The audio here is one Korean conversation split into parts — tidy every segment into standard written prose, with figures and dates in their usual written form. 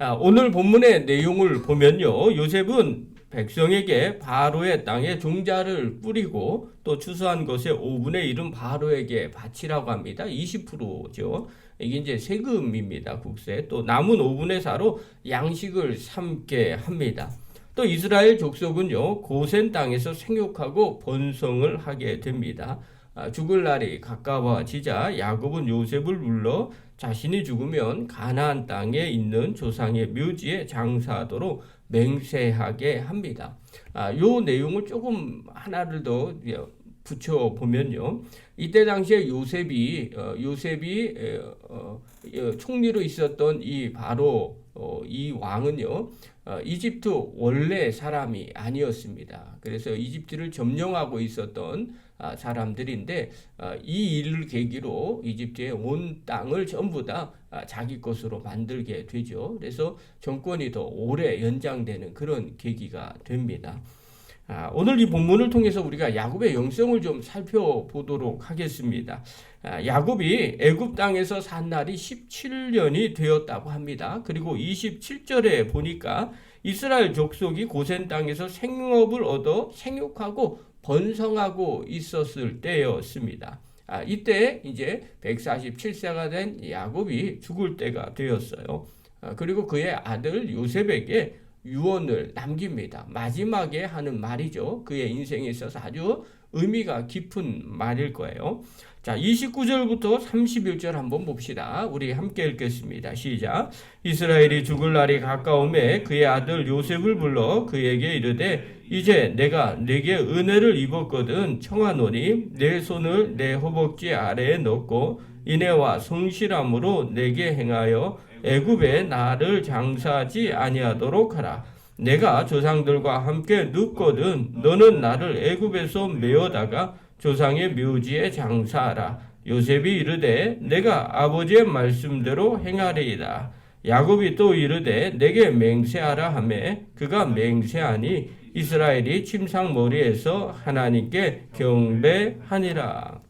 오늘 본문의 내용을 보면요. 요셉은 백성에게 바로의 땅에 종자를 뿌리고 또 추수한 것의 5분의 1은 바로에게 바치라고 합니다. 20%죠. 이게 이제 세금입니다. 국세. 또 남은 5분의 4로 양식을 삼게 합니다. 또 이스라엘 족속은요. 고센 땅에서 생육하고 번성을 하게 됩니다. 죽을 날이 가까워지자 야곱은 요셉을 불러 자신이 죽으면 가나안 땅에 있는 조상의 묘지에 장사하도록 맹세하게 합니다. 요 내용을 조금 하나를 더 붙여 보면요. 이때 당시에 요셉이 총리로 있었던 이 바로 이 왕은요. 이집트 원래 사람이 아니었습니다. 그래서 이집트를 점령하고 있었던 사람들인데 이 일을 계기로 이집트의 온 땅을 전부 다 자기 것으로 만들게 되죠. 그래서 정권이 더 오래 연장되는 그런 계기가 됩니다. 오늘 이 본문을 통해서 우리가 야곱의 영성을 좀 살펴보도록 하겠습니다. 야곱이 애굽 땅에서 산 날이 17년이 되었다고 합니다. 그리고 27절에 보니까 이스라엘 족속이 고센 땅에서 생업을 얻어 생육하고 번성하고 있었을 때였습니다. 이때 이제 147세가 된 야곱이 죽을 때가 되었어요. 그리고 그의 아들 요셉에게 유언을 남깁니다. 마지막에 하는 말이죠. 그의 인생에 있어서 아주 의미가 깊은 말일 거예요. 자, 29절부터 31절 한번 봅시다. 우리 함께 읽겠습니다. 시작. 이스라엘이 죽을 날이 가까움에 그의 아들 요셉을 불러 그에게 이르되 이제 내가 네게 은혜를 입었거든 청하노니 내 손을 내 허벅지 아래에 넣고 인애와 성실함으로 내게 행하여 애굽에 나를 장사하지 아니하도록 하라. 내가 조상들과 함께 눕거든 너는 나를 애굽에서 메어다가 조상의 묘지에 장사하라. 요셉이 이르되 내가 아버지의 말씀대로 행하리이다. 야곱이 또 이르되 내게 맹세하라 하매 그가 맹세하니 이스라엘이 침상머리에서 하나님께 경배하니라.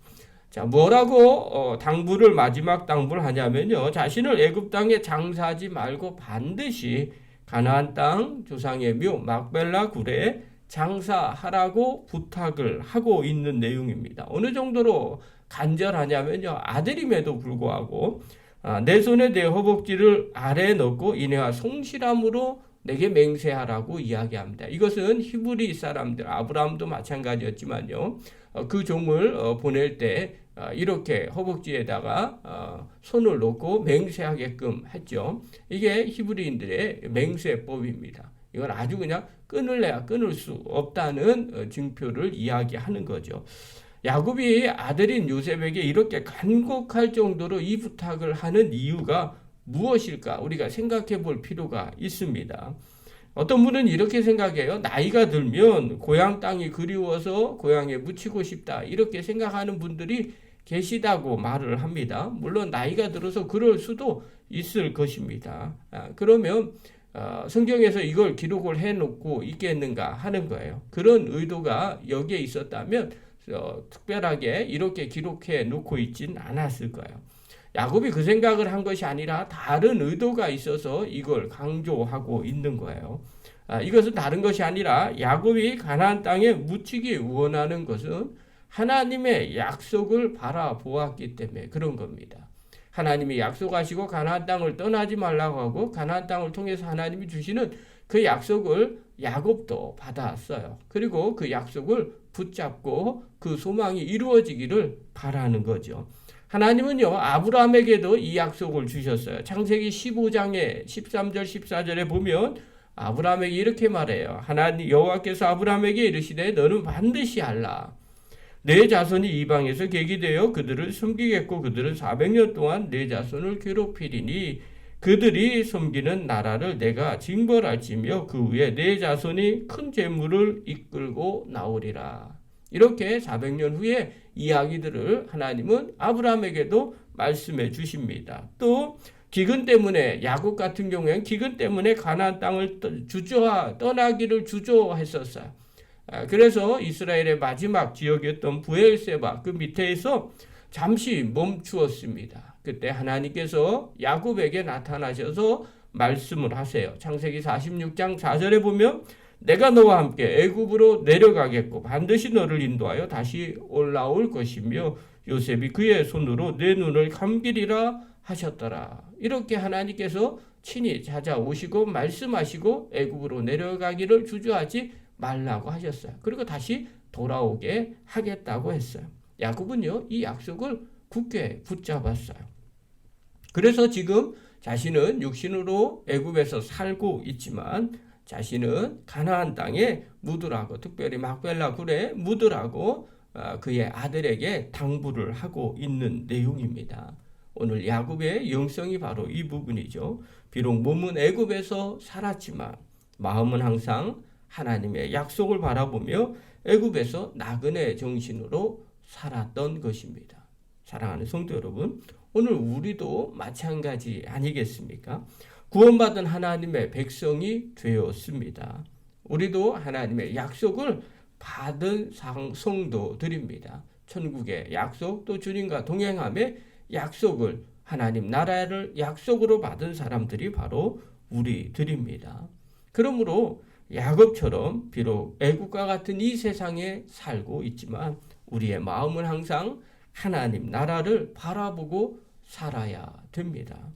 자, 뭐라고 당부를 마지막 당부를 하냐면요. 자신을 애굽 땅에 장사하지 말고 반드시 가나안 땅 조상의 묘 막벨라 굴에 장사하라고 부탁을 하고 있는 내용입니다. 어느 정도로 간절하냐면요. 아들임에도 불구하고 내 손에 내 허벅지를 아래에 넣고 인애와 성실함으로 내게 맹세하라고 이야기합니다. 이것은 히브리 사람들, 아브라함도 마찬가지였지만요. 그 종을 보낼 때 이렇게 허벅지에다가 손을 놓고 맹세하게끔 했죠. 이게 히브리인들의 맹세법입니다. 이건 아주 그냥 끊을래야 끊을 수 없다는 증표를 이야기하는 거죠. 야곱이 아들인 요셉에게 이렇게 간곡할 정도로 이 부탁을 하는 이유가 무엇일까? 우리가 생각해 볼 필요가 있습니다. 어떤 분은 이렇게 생각해요. 나이가 들면 고향 땅이 그리워서 고향에 묻히고 싶다. 이렇게 생각하는 분들이 계시다고 말을 합니다. 물론 나이가 들어서 그럴 수도 있을 것입니다. 그러면 성경에서 이걸 기록을 해놓고 있겠는가 하는 거예요. 그런 의도가 여기에 있었다면 특별하게 이렇게 기록해 놓고 있진 않았을 거예요. 야곱이 그 생각을 한 것이 아니라 다른 의도가 있어서 이걸 강조하고 있는 거예요. 이것은 다른 것이 아니라 야곱이 가나안 땅에 묻히기 원하는 것은 하나님의 약속을 바라보았기 때문에 그런 겁니다. 하나님이 약속하시고 가나안 땅을 떠나지 말라고 하고 가나안 땅을 통해서 하나님이 주시는 그 약속을 야곱도 받았어요. 그리고 그 약속을 붙잡고 그 소망이 이루어지기를 바라는 거죠. 하나님은요, 아브라함에게도 이 약속을 주셨어요. 창세기 15장에 13절, 14절에 보면 아브라함에게 이렇게 말해요. 하나님 여호와께서 아브라함에게 이르시되 너는 반드시 알라. 내 자손이 이방에서 계기되어 그들을 섬기겠고 그들은 400년 동안 내 자손을 괴롭히리니 그들이 섬기는 나라를 내가 징벌할지며 그 후에 내 자손이 큰 재물을 이끌고 나오리라. 이렇게 400년 후에 이야기들을 하나님은 아브라함에게도 말씀해 주십니다. 또 기근 때문에 야곱 같은 경우에는 기근 때문에 가나안 땅을 떠나기를 주저했었어요. 그래서 이스라엘의 마지막 지역이었던 브엘세바 그 밑에서 잠시 멈추었습니다. 그때 하나님께서 야곱에게 나타나셔서 말씀을 하세요. 창세기 46장 4절에 보면 내가 너와 함께 애굽으로 내려가겠고 반드시 너를 인도하여 다시 올라올 것이며 요셉이 그의 손으로 내 눈을 감기리라 하셨더라. 이렇게 하나님께서 친히 찾아오시고 말씀하시고 애굽으로 내려가기를 주저하지 말라고 하셨어요. 그리고 다시 돌아오게 하겠다고 했어요. 야곱은요, 이 약속을 굳게 붙잡았어요. 그래서 지금 자신은 육신으로 애굽에서 살고 있지만 자신은 가나안 땅에 묻으라고, 특별히 막벨라 굴에 묻으라고 그의 아들에게 당부를 하고 있는 내용입니다. 오늘 야곱의 영성이 바로 이 부분이죠. 비록 몸은 애굽에서 살았지만 마음은 항상 하나님의 약속을 바라보며 애굽에서 나그네 정신으로 살았던 것입니다. 사랑하는 성도 여러분, 오늘 우리도 마찬가지 아니겠습니까? 구원받은 하나님의 백성이 되었습니다. 우리도 하나님의 약속을 받은 성도들입니다. 천국의 약속, 또 주님과 동행함의 약속을, 하나님 나라를 약속으로 받은 사람들이 바로 우리들입니다. 그러므로 야곱처럼 비록 애국과 같은 이 세상에 살고 있지만 우리의 마음은 항상 하나님 나라를 바라보고 살아야 됩니다.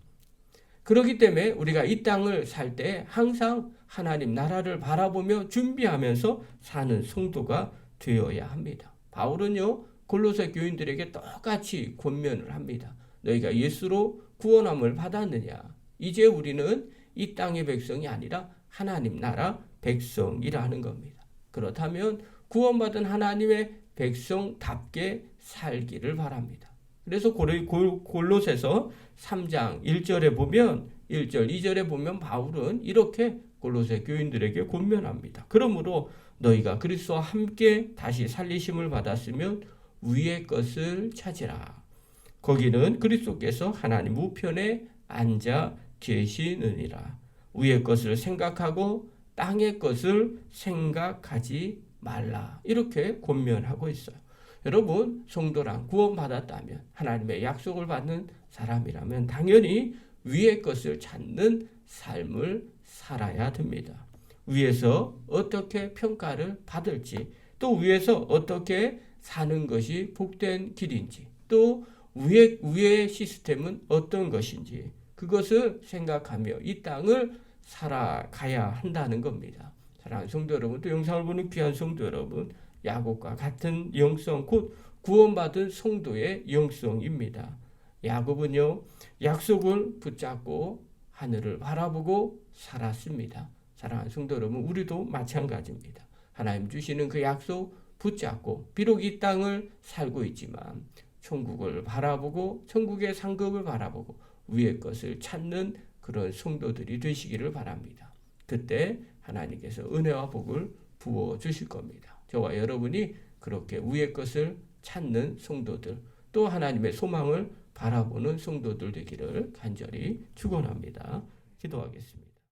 그렇기 때문에 우리가 이 땅을 살 때 항상 하나님 나라를 바라보며 준비하면서 사는 성도가 되어야 합니다. 바울은요, 골로새 교인들에게 똑같이 권면을 합니다. 너희가 예수로 구원함을 받았느냐? 이제 우리는 이 땅의 백성이 아니라 하나님 나라 백성이라는 겁니다. 그렇다면 구원받은 하나님의 백성답게 살기를 바랍니다. 그래서 골로새서 3장 1절에 보면 1절, 2절에 보면 바울은 이렇게 골로새 교인들에게 권면합니다. 그러므로 너희가 그리스도와 함께 다시 살리심을 받았으면 위의 것을 찾으라. 거기는 그리스도께서 하나님 우편에 앉아 계시느니라. 위의 것을 생각하고 땅의 것을 생각하지 말라. 이렇게 권면하고 있어요. 여러분, 성도랑 구원받았다면, 하나님의 약속을 받는 사람이라면 당연히 위의 것을 찾는 삶을 살아야 됩니다. 위에서 어떻게 평가를 받을지, 또 위에서 어떻게 사는 것이 복된 길인지, 또 위의 시스템은 어떤 것인지, 그것을 생각하며 이 땅을 살아가야 한다는 겁니다. 사랑하는 성도 여러분, 또 영상을 보는 귀한 성도 여러분, 야곱과 같은 영성, 곧 구원받은 성도의 영성입니다. 야곱은요, 약속을 붙잡고 하늘을 바라보고 살았습니다. 사랑하는 성도 여러분, 우리도 마찬가지입니다. 하나님 주시는 그 약속 붙잡고 비록 이 땅을 살고 있지만 천국을 바라보고 천국의 상급을 바라보고 위의 것을 찾는 그런 성도들이 되시기를 바랍니다. 그때 하나님께서 은혜와 복을 부어 주실 겁니다. 저와 여러분이 그렇게 위의 것을 찾는 성도들, 또 하나님의 소망을 바라보는 성도들 되기를 간절히 축원합니다. 기도하겠습니다.